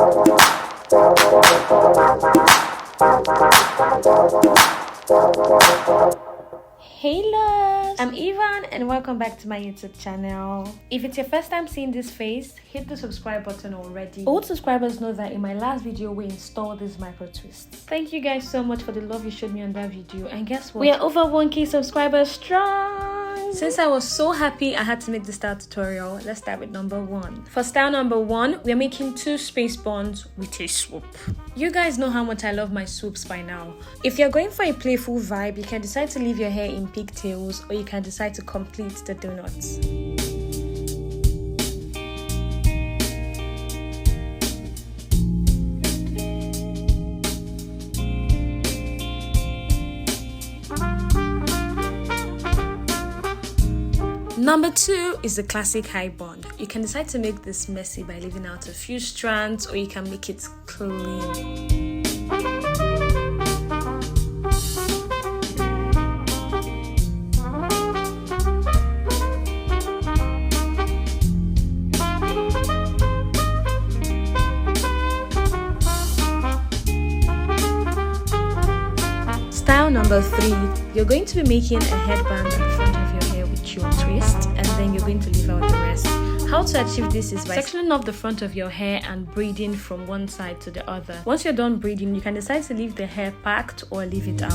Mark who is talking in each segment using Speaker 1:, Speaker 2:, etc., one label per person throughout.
Speaker 1: Hey loves, I'm Ivan and welcome back to my YouTube channel. If it's your first time seeing this face, hit the subscribe button already. Old subscribers know that in my last video we installed these micro twists. Thank you guys so much for the love you showed me on that video, and guess what? We are over 1k subscribers strong! Since I was so happy I had to make the style tutorial, let's start with number 1. For style number 1, we are making 2 space buns with a swoop. You guys know how much I love my swoops by now. If you're going for a playful vibe, you can decide to leave your hair in pigtails, or you can decide to complete the donuts. Number 2 is the classic high bun. You can decide to make this messy by leaving out a few strands, or you can make it clean. Style number 3, you're going to be making a headband at the front of your hair with your twist, and then you're going to leave out the rest. How to achieve this is by sectioning off the front of your hair and braiding from one side to the other. Once you're done braiding, you can decide to leave the hair packed or leave it out.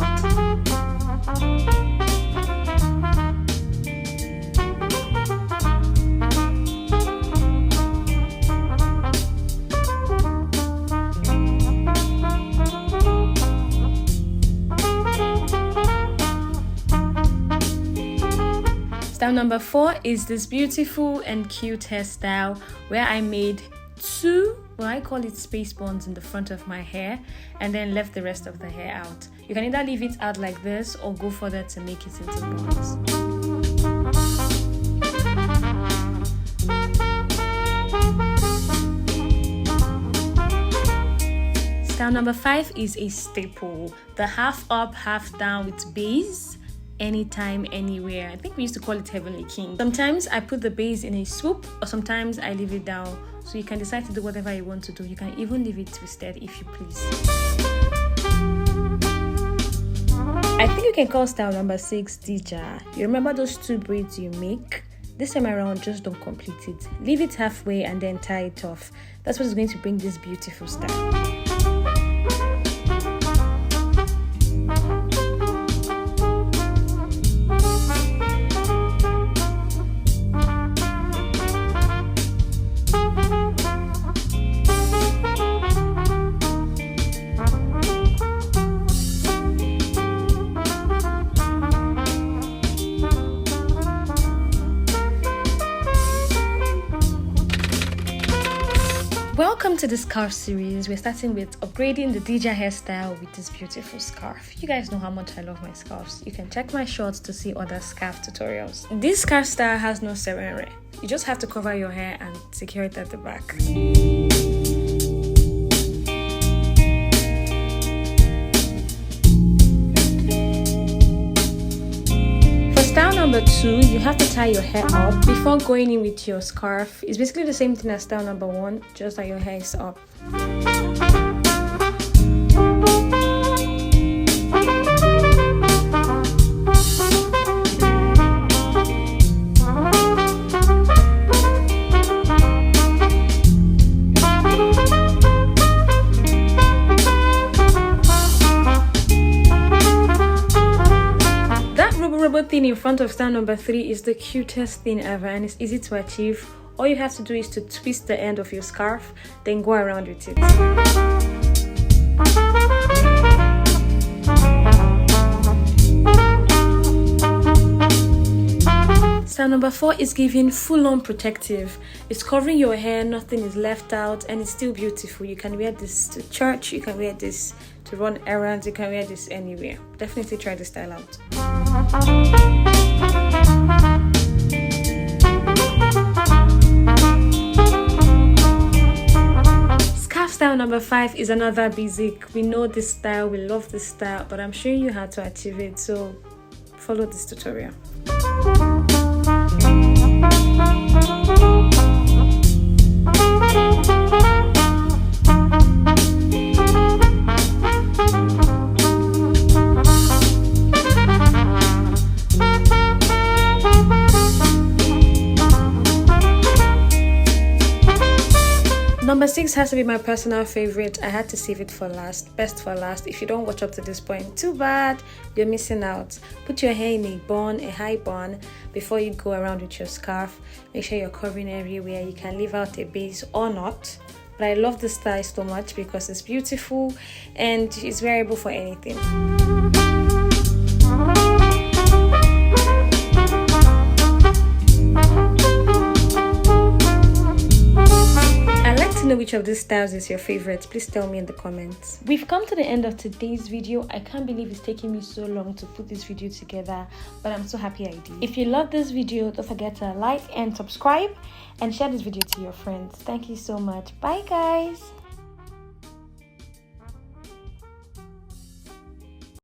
Speaker 1: Style number 4 is this beautiful and cute hairstyle where I made 2, well, I call it space buns in the front of my hair, and then left the rest of the hair out. You can either leave it out like this or go further to make it into buns. Style number 5 is a staple, the half up, half down with base. Anytime, anywhere. I think we used to call it Heavenly King. Sometimes I put the base in a swoop, or sometimes I leave it down. So you can decide to do whatever you want to do. You can even leave it twisted if you please. I think you can call style number 6 Dija. You remember those 2 braids you make? This time around, just don't complete it. Leave it halfway and then tie it off. That's what is going to bring this beautiful style. Welcome to the scarf series. We're starting with upgrading the DJ hairstyle with this beautiful scarf. You guys know how much I love my scarves. You can check my shorts to see other scarf tutorials. This scarf style has no serere. You just have to cover your hair and secure it at the back. Style number 2, you have to tie your hair up before going in with your scarf. It's basically the same thing as style number 1, just that your hair is up. Thing in front of style number 3 is the cutest thing ever, and it's easy to achieve. All you have to do is to twist the end of your scarf, then go around with it. Style number 4 is giving full-on protective. It's covering your hair, nothing is left out, and it's still beautiful. You can wear this to church, you can wear this to run errands, you can wear this anywhere. Definitely try this style out. Scarf style number 5 is another basic. We know this style, we love this style, but I'm showing you how to achieve it, so follow this tutorial. Number 6 has to be my personal favorite. I had to save it for last, best for last. If you don't watch up to this point, too bad, you're missing out. Put your hair in a bun, a high bun, before you go around with your scarf. Make sure you're covering everywhere. You can leave out a base or not. But I love this style so much because it's beautiful and it's wearable for anything. Know which of these styles is your favorite. Please tell me in the comments. We've come to the end of today's video. I can't believe it's taking me so long to put this video together, but I'm so happy I did. If you love this video, don't forget to like and subscribe and share this video to your friends. Thank you so much. Bye guys.